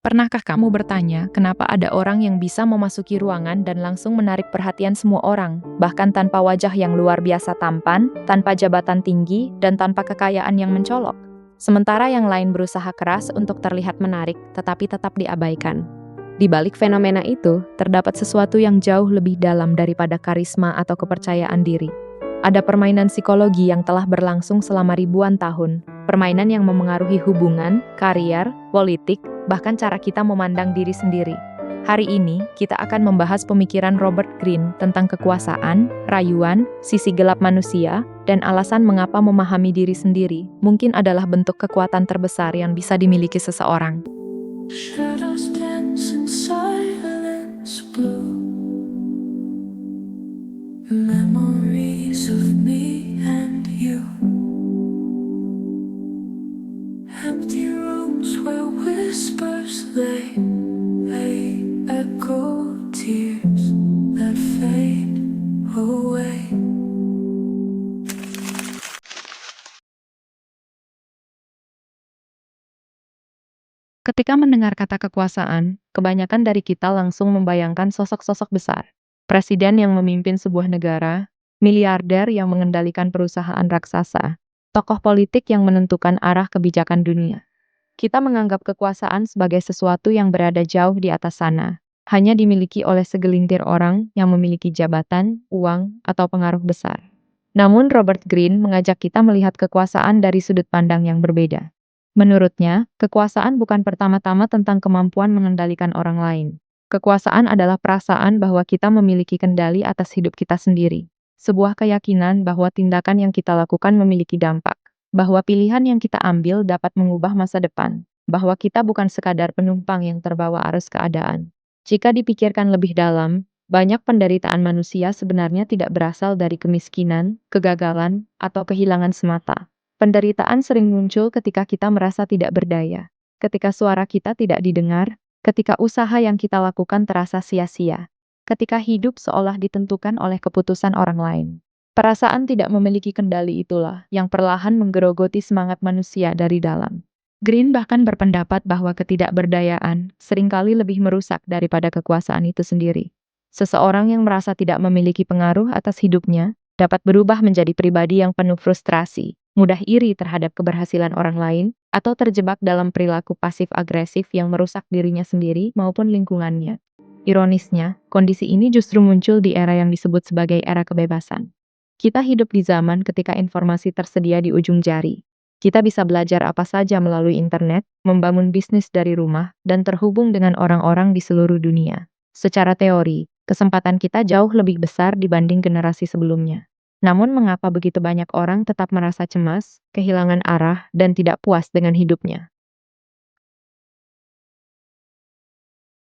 Pernahkah kamu bertanya, kenapa ada orang yang bisa memasuki ruangan dan langsung menarik perhatian semua orang, bahkan tanpa wajah yang luar biasa tampan, tanpa jabatan tinggi, dan tanpa kekayaan yang mencolok? Sementara yang lain berusaha keras untuk terlihat menarik, tetapi tetap diabaikan. Di balik fenomena itu, terdapat sesuatu yang jauh lebih dalam daripada karisma atau kepercayaan diri. Ada permainan psikologi yang telah berlangsung selama ribuan tahun, permainan yang memengaruhi hubungan, karier, politik, bahkan cara kita memandang diri sendiri. Hari ini, kita akan membahas pemikiran Robert Greene tentang kekuasaan, rayuan, sisi gelap manusia, dan alasan mengapa memahami diri sendiri mungkin adalah bentuk kekuatan terbesar yang bisa dimiliki seseorang. Shadows dance in silence blue. Memories of me and you. Empty rooms where whispers lay echo tears that fade away. Ketika mendengar kata kekuasaan, kebanyakan dari kita langsung membayangkan sosok-sosok besar. Presiden yang memimpin sebuah negara, miliarder yang mengendalikan perusahaan raksasa, tokoh politik yang menentukan arah kebijakan dunia. Kita menganggap kekuasaan sebagai sesuatu yang berada jauh di atas sana, hanya dimiliki oleh segelintir orang yang memiliki jabatan, uang, atau pengaruh besar. Namun Robert Greene mengajak kita melihat kekuasaan dari sudut pandang yang berbeda. Menurutnya, kekuasaan bukan pertama-tama tentang kemampuan mengendalikan orang lain. Kekuasaan adalah perasaan bahwa kita memiliki kendali atas hidup kita sendiri. Sebuah keyakinan bahwa tindakan yang kita lakukan memiliki dampak, bahwa pilihan yang kita ambil dapat mengubah masa depan, bahwa kita bukan sekadar penumpang yang terbawa arus keadaan. Jika dipikirkan lebih dalam, banyak penderitaan manusia sebenarnya tidak berasal dari kemiskinan, kegagalan, atau kehilangan semata. Penderitaan sering muncul ketika kita merasa tidak berdaya, ketika suara kita tidak didengar, ketika usaha yang kita lakukan terasa sia-sia, ketika hidup seolah ditentukan oleh keputusan orang lain. Perasaan tidak memiliki kendali itulah yang perlahan menggerogoti semangat manusia dari dalam. Greene bahkan berpendapat bahwa ketidakberdayaan seringkali lebih merusak daripada kekuasaan itu sendiri. Seseorang yang merasa tidak memiliki pengaruh atas hidupnya dapat berubah menjadi pribadi yang penuh frustrasi, mudah iri terhadap keberhasilan orang lain, atau terjebak dalam perilaku pasif-agresif yang merusak dirinya sendiri maupun lingkungannya. Ironisnya, kondisi ini justru muncul di era yang disebut sebagai era kebebasan. Kita hidup di zaman ketika informasi tersedia di ujung jari. Kita bisa belajar apa saja melalui internet, membangun bisnis dari rumah, dan terhubung dengan orang-orang di seluruh dunia. Secara teori, kesempatan kita jauh lebih besar dibanding generasi sebelumnya. Namun mengapa begitu banyak orang tetap merasa cemas, kehilangan arah, dan tidak puas dengan hidupnya?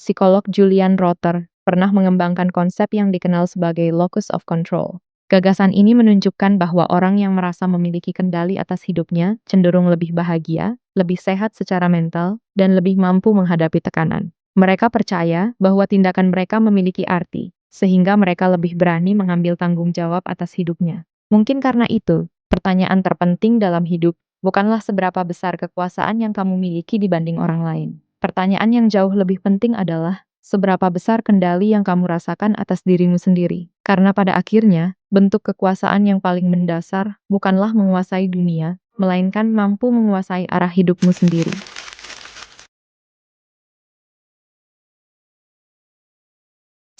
Psikolog Julian Rotter pernah mengembangkan konsep yang dikenal sebagai locus of control. Gagasan ini menunjukkan bahwa orang yang merasa memiliki kendali atas hidupnya cenderung lebih bahagia, lebih sehat secara mental, dan lebih mampu menghadapi tekanan. Mereka percaya bahwa tindakan mereka memiliki arti, sehingga mereka lebih berani mengambil tanggung jawab atas hidupnya. Mungkin karena itu, pertanyaan terpenting dalam hidup bukanlah seberapa besar kekuasaan yang kamu miliki dibanding orang lain. Pertanyaan yang jauh lebih penting adalah, seberapa besar kendali yang kamu rasakan atas dirimu sendiri? Karena pada akhirnya, bentuk kekuasaan yang paling mendasar bukanlah menguasai dunia, melainkan mampu menguasai arah hidupmu sendiri.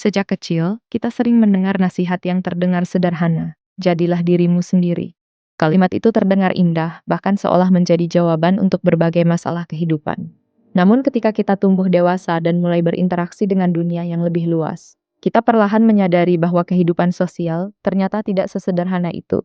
Sejak kecil, kita sering mendengar nasihat yang terdengar sederhana, jadilah dirimu sendiri. Kalimat itu terdengar indah, bahkan seolah menjadi jawaban untuk berbagai masalah kehidupan. Namun ketika kita tumbuh dewasa dan mulai berinteraksi dengan dunia yang lebih luas, kita perlahan menyadari bahwa kehidupan sosial ternyata tidak sesederhana itu.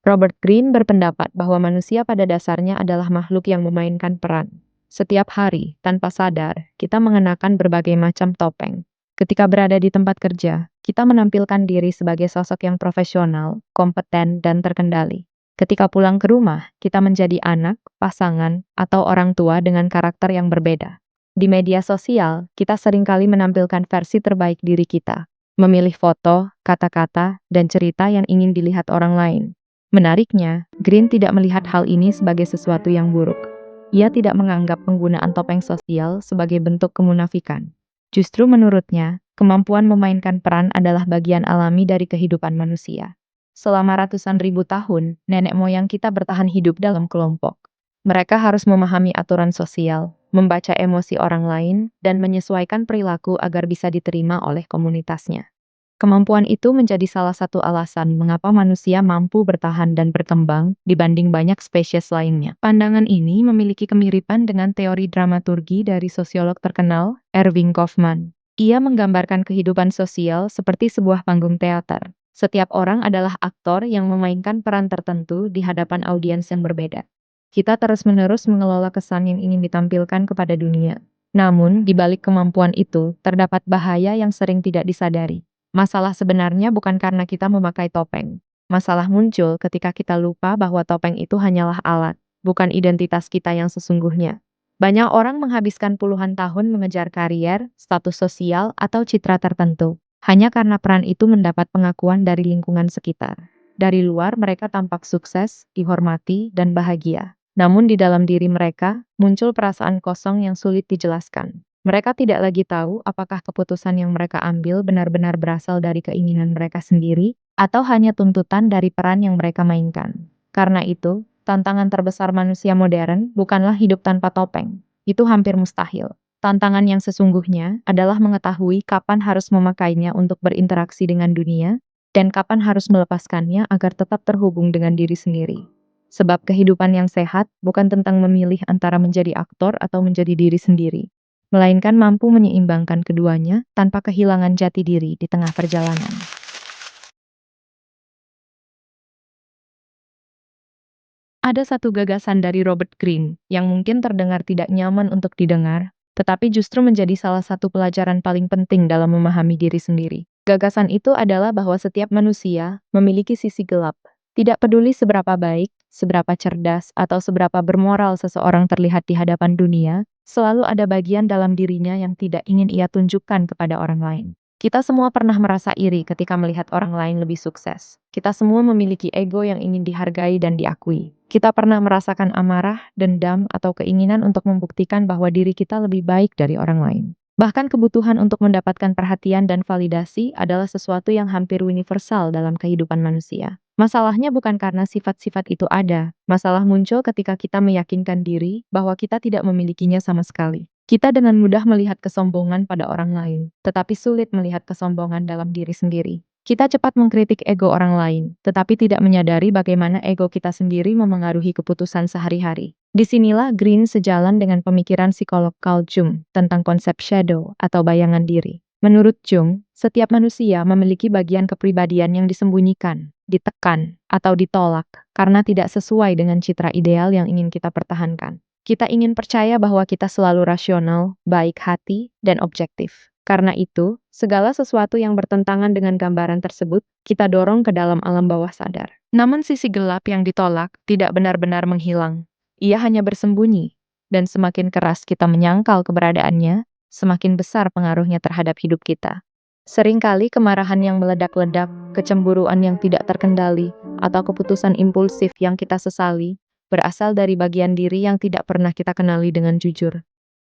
Robert Greene berpendapat bahwa manusia pada dasarnya adalah makhluk yang memainkan peran. Setiap hari, tanpa sadar, kita mengenakan berbagai macam topeng. Ketika berada di tempat kerja, kita menampilkan diri sebagai sosok yang profesional, kompeten, dan terkendali. Ketika pulang ke rumah, kita menjadi anak, pasangan, atau orang tua dengan karakter yang berbeda. Di media sosial, kita seringkali menampilkan versi terbaik diri kita, memilih foto, kata-kata, dan cerita yang ingin dilihat orang lain. Menariknya, Greene tidak melihat hal ini sebagai sesuatu yang buruk. Ia tidak menganggap penggunaan topeng sosial sebagai bentuk kemunafikan. Justru menurutnya, kemampuan memainkan peran adalah bagian alami dari kehidupan manusia. Selama ratusan ribu tahun, nenek moyang kita bertahan hidup dalam kelompok. Mereka harus memahami aturan sosial, membaca emosi orang lain, dan menyesuaikan perilaku agar bisa diterima oleh komunitasnya. Kemampuan itu menjadi salah satu alasan mengapa manusia mampu bertahan dan berkembang dibanding banyak spesies lainnya. Pandangan ini memiliki kemiripan dengan teori dramaturgi dari sosiolog terkenal, Erving Goffman. Ia menggambarkan kehidupan sosial seperti sebuah panggung teater. Setiap orang adalah aktor yang memainkan peran tertentu di hadapan audiens yang berbeda. Kita terus-menerus mengelola kesan yang ingin ditampilkan kepada dunia. Namun, di balik kemampuan itu, terdapat bahaya yang sering tidak disadari. Masalah sebenarnya bukan karena kita memakai topeng. Masalah muncul ketika kita lupa bahwa topeng itu hanyalah alat, bukan identitas kita yang sesungguhnya. Banyak orang menghabiskan puluhan tahun mengejar karier, status sosial, atau citra tertentu, hanya karena peran itu mendapat pengakuan dari lingkungan sekitar. Dari luar mereka tampak sukses, dihormati, dan bahagia. Namun di dalam diri mereka, muncul perasaan kosong yang sulit dijelaskan. Mereka tidak lagi tahu apakah keputusan yang mereka ambil benar-benar berasal dari keinginan mereka sendiri, atau hanya tuntutan dari peran yang mereka mainkan. Karena itu, tantangan terbesar manusia modern bukanlah hidup tanpa topeng. Itu hampir mustahil. Tantangan yang sesungguhnya adalah mengetahui kapan harus memakainya untuk berinteraksi dengan dunia, dan kapan harus melepaskannya agar tetap terhubung dengan diri sendiri. Sebab kehidupan yang sehat bukan tentang memilih antara menjadi aktor atau menjadi diri sendiri, melainkan mampu menyeimbangkan keduanya tanpa kehilangan jati diri di tengah perjalanan. Ada satu gagasan dari Robert Greene yang mungkin terdengar tidak nyaman untuk didengar, tetapi justru menjadi salah satu pelajaran paling penting dalam memahami diri sendiri. Gagasan itu adalah bahwa setiap manusia memiliki sisi gelap. Tidak peduli seberapa baik, seberapa cerdas, atau seberapa bermoral seseorang terlihat di hadapan dunia, selalu ada bagian dalam dirinya yang tidak ingin ia tunjukkan kepada orang lain. Kita semua pernah merasa iri ketika melihat orang lain lebih sukses. Kita semua memiliki ego yang ingin dihargai dan diakui. Kita pernah merasakan amarah, dendam, atau keinginan untuk membuktikan bahwa diri kita lebih baik dari orang lain. Bahkan kebutuhan untuk mendapatkan perhatian dan validasi adalah sesuatu yang hampir universal dalam kehidupan manusia. Masalahnya bukan karena sifat-sifat itu ada. Masalah muncul ketika kita meyakinkan diri bahwa kita tidak memilikinya sama sekali. Kita dengan mudah melihat kesombongan pada orang lain, tetapi sulit melihat kesombongan dalam diri sendiri. Kita cepat mengkritik ego orang lain, tetapi tidak menyadari bagaimana ego kita sendiri memengaruhi keputusan sehari-hari. Disinilah Greene sejalan dengan pemikiran psikolog Carl Jung tentang konsep shadow atau bayangan diri. Menurut Jung, setiap manusia memiliki bagian kepribadian yang disembunyikan, ditekan, atau ditolak karena tidak sesuai dengan citra ideal yang ingin kita pertahankan. Kita ingin percaya bahwa kita selalu rasional, baik hati, dan objektif. Karena itu, segala sesuatu yang bertentangan dengan gambaran tersebut, kita dorong ke dalam alam bawah sadar. Namun sisi gelap yang ditolak tidak benar-benar menghilang. Ia hanya bersembunyi, dan semakin keras kita menyangkal keberadaannya, semakin besar pengaruhnya terhadap hidup kita. Seringkali kemarahan yang meledak-ledak, kecemburuan yang tidak terkendali, atau keputusan impulsif yang kita sesali, berasal dari bagian diri yang tidak pernah kita kenali dengan jujur.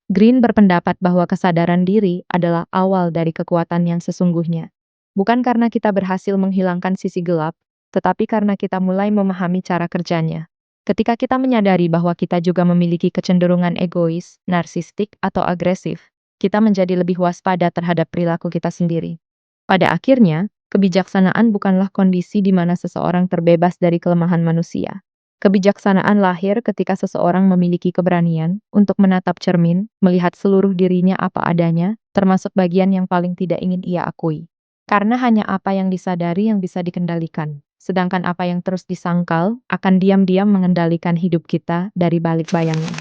Greene berpendapat bahwa kesadaran diri adalah awal dari kekuatan yang sesungguhnya. Bukan karena kita berhasil menghilangkan sisi gelap, tetapi karena kita mulai memahami cara kerjanya. Ketika kita menyadari bahwa kita juga memiliki kecenderungan egois, narsistik, atau agresif, kita menjadi lebih waspada terhadap perilaku kita sendiri. Pada akhirnya, kebijaksanaan bukanlah kondisi di mana seseorang terbebas dari kelemahan manusia. Kebijaksanaan lahir ketika seseorang memiliki keberanian untuk menatap cermin, melihat seluruh dirinya apa adanya, termasuk bagian yang paling tidak ingin ia akui. Karena hanya apa yang disadari yang bisa dikendalikan, sedangkan apa yang terus disangkal akan diam-diam mengendalikan hidup kita dari balik bayangan.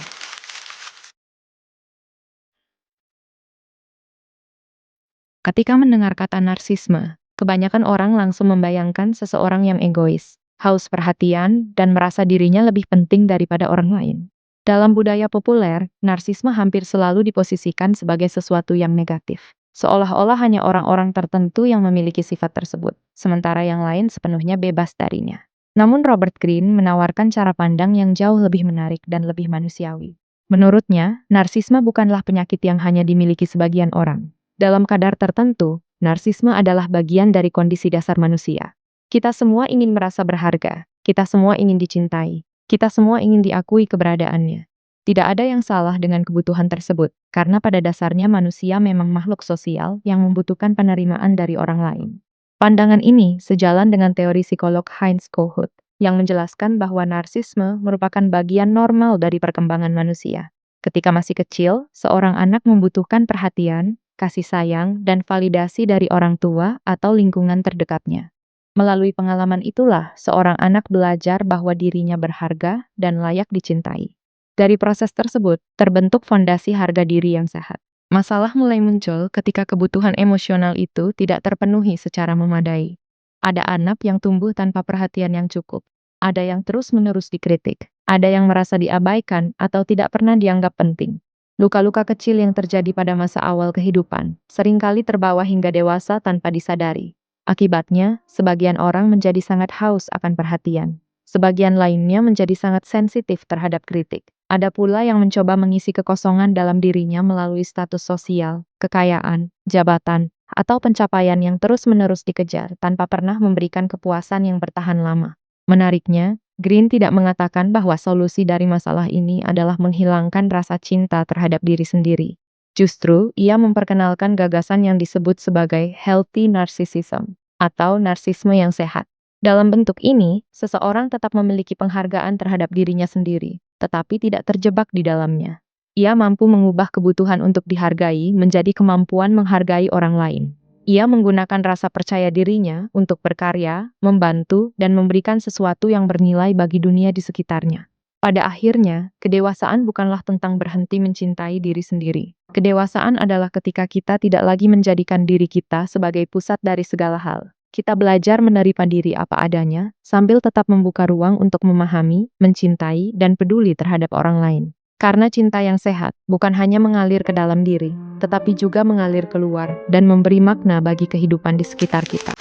Ketika mendengar kata narsisme, kebanyakan orang langsung membayangkan seseorang yang egois, haus perhatian, dan merasa dirinya lebih penting daripada orang lain. Dalam budaya populer, narsisme hampir selalu diposisikan sebagai sesuatu yang negatif. Seolah-olah hanya orang-orang tertentu yang memiliki sifat tersebut, sementara yang lain sepenuhnya bebas darinya. Namun Robert Greene menawarkan cara pandang yang jauh lebih menarik dan lebih manusiawi. Menurutnya, narsisme bukanlah penyakit yang hanya dimiliki sebagian orang. Dalam kadar tertentu, narsisme adalah bagian dari kondisi dasar manusia. Kita semua ingin merasa berharga, kita semua ingin dicintai, kita semua ingin diakui keberadaannya. Tidak ada yang salah dengan kebutuhan tersebut, karena pada dasarnya manusia memang makhluk sosial yang membutuhkan penerimaan dari orang lain. Pandangan ini sejalan dengan teori psikolog Heinz Kohut, yang menjelaskan bahwa narsisme merupakan bagian normal dari perkembangan manusia. Ketika masih kecil, seorang anak membutuhkan perhatian, kasih sayang, dan validasi dari orang tua atau lingkungan terdekatnya. Melalui pengalaman itulah, seorang anak belajar bahwa dirinya berharga dan layak dicintai. Dari proses tersebut, terbentuk fondasi harga diri yang sehat. Masalah mulai muncul ketika kebutuhan emosional itu tidak terpenuhi secara memadai. Ada anak yang tumbuh tanpa perhatian yang cukup. Ada yang terus-menerus dikritik. Ada yang merasa diabaikan atau tidak pernah dianggap penting. Luka-luka kecil yang terjadi pada masa awal kehidupan seringkali terbawa hingga dewasa tanpa disadari. Akibatnya, sebagian orang menjadi sangat haus akan perhatian. Sebagian lainnya menjadi sangat sensitif terhadap kritik. Ada pula yang mencoba mengisi kekosongan dalam dirinya melalui status sosial, kekayaan, jabatan, atau pencapaian yang terus-menerus dikejar tanpa pernah memberikan kepuasan yang bertahan lama. Menariknya, Green tidak mengatakan bahwa solusi dari masalah ini adalah menghilangkan rasa cinta terhadap diri sendiri. Justru, ia memperkenalkan gagasan yang disebut sebagai healthy narcissism, atau narsisme yang sehat. Dalam bentuk ini, seseorang tetap memiliki penghargaan terhadap dirinya sendiri, tetapi tidak terjebak di dalamnya. Ia mampu mengubah kebutuhan untuk dihargai menjadi kemampuan menghargai orang lain. Ia menggunakan rasa percaya dirinya untuk berkarya, membantu, dan memberikan sesuatu yang bernilai bagi dunia di sekitarnya. Pada akhirnya, kedewasaan bukanlah tentang berhenti mencintai diri sendiri. Kedewasaan adalah ketika kita tidak lagi menjadikan diri kita sebagai pusat dari segala hal. Kita belajar menerima diri apa adanya, sambil tetap membuka ruang untuk memahami, mencintai, dan peduli terhadap orang lain. Karena cinta yang sehat bukan hanya mengalir ke dalam diri, tetapi juga mengalir keluar dan memberi makna bagi kehidupan di sekitar kita.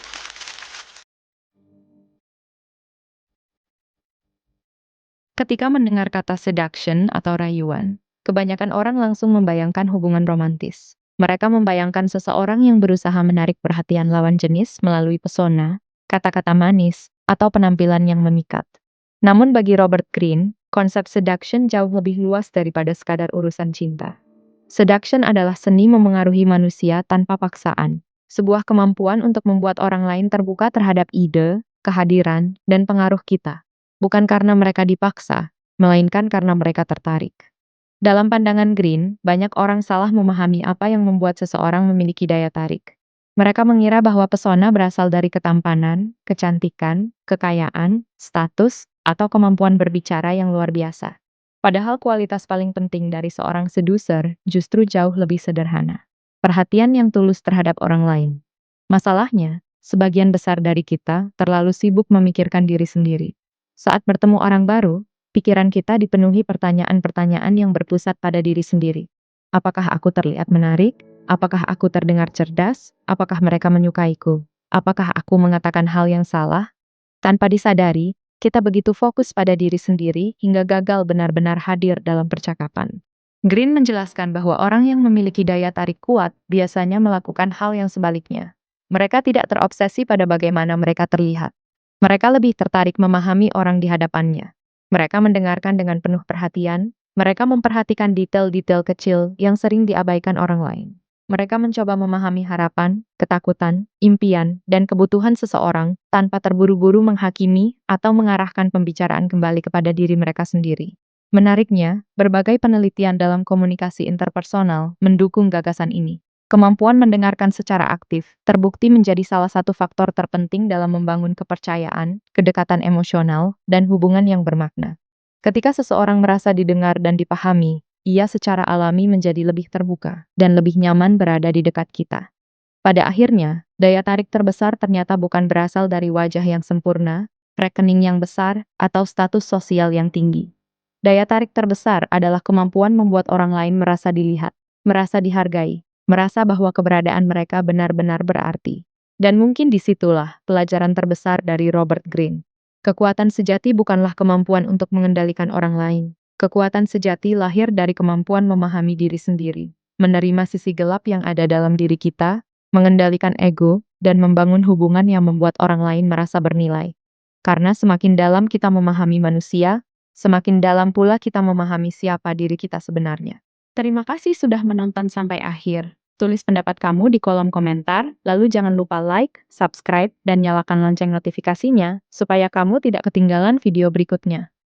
Ketika mendengar kata seduction atau rayuan, kebanyakan orang langsung membayangkan hubungan romantis. Mereka membayangkan seseorang yang berusaha menarik perhatian lawan jenis melalui pesona, kata-kata manis, atau penampilan yang memikat. Namun bagi Robert Greene, konsep seduction jauh lebih luas daripada sekadar urusan cinta. Seduction adalah seni memengaruhi manusia tanpa paksaan, sebuah kemampuan untuk membuat orang lain terbuka terhadap ide, kehadiran, dan pengaruh kita. Bukan karena mereka dipaksa, melainkan karena mereka tertarik. Dalam pandangan Green, banyak orang salah memahami apa yang membuat seseorang memiliki daya tarik. Mereka mengira bahwa pesona berasal dari ketampanan, kecantikan, kekayaan, status, atau kemampuan berbicara yang luar biasa. Padahal kualitas paling penting dari seorang seducer justru jauh lebih sederhana. Perhatian yang tulus terhadap orang lain. Masalahnya, sebagian besar dari kita terlalu sibuk memikirkan diri sendiri. Saat bertemu orang baru, pikiran kita dipenuhi pertanyaan-pertanyaan yang berpusat pada diri sendiri. Apakah aku terlihat menarik? Apakah aku terdengar cerdas? Apakah mereka menyukaiku? Apakah aku mengatakan hal yang salah? Tanpa disadari, kita begitu fokus pada diri sendiri hingga gagal benar-benar hadir dalam percakapan. Green menjelaskan bahwa orang yang memiliki daya tarik kuat biasanya melakukan hal yang sebaliknya. Mereka tidak terobsesi pada bagaimana mereka terlihat. Mereka lebih tertarik memahami orang di hadapannya. Mereka mendengarkan dengan penuh perhatian, mereka memperhatikan detail-detail kecil yang sering diabaikan orang lain. Mereka mencoba memahami harapan, ketakutan, impian, dan kebutuhan seseorang tanpa terburu-buru menghakimi atau mengarahkan pembicaraan kembali kepada diri mereka sendiri. Menariknya, berbagai penelitian dalam komunikasi interpersonal mendukung gagasan ini. Kemampuan mendengarkan secara aktif terbukti menjadi salah satu faktor terpenting dalam membangun kepercayaan, kedekatan emosional, dan hubungan yang bermakna. Ketika seseorang merasa didengar dan dipahami, ia secara alami menjadi lebih terbuka dan lebih nyaman berada di dekat kita. Pada akhirnya, daya tarik terbesar ternyata bukan berasal dari wajah yang sempurna, rekening yang besar, atau status sosial yang tinggi. Daya tarik terbesar adalah kemampuan membuat orang lain merasa dilihat, merasa dihargai, merasa bahwa keberadaan mereka benar-benar berarti. Dan mungkin disitulah pelajaran terbesar dari Robert Greene. Kekuatan sejati bukanlah kemampuan untuk mengendalikan orang lain. Kekuatan sejati lahir dari kemampuan memahami diri sendiri, menerima sisi gelap yang ada dalam diri kita, mengendalikan ego, dan membangun hubungan yang membuat orang lain merasa bernilai. Karena semakin dalam kita memahami manusia, semakin dalam pula kita memahami siapa diri kita sebenarnya. Terima kasih sudah menonton sampai akhir. Tulis pendapat kamu di kolom komentar, lalu jangan lupa like, subscribe, dan nyalakan lonceng notifikasinya, supaya kamu tidak ketinggalan video berikutnya.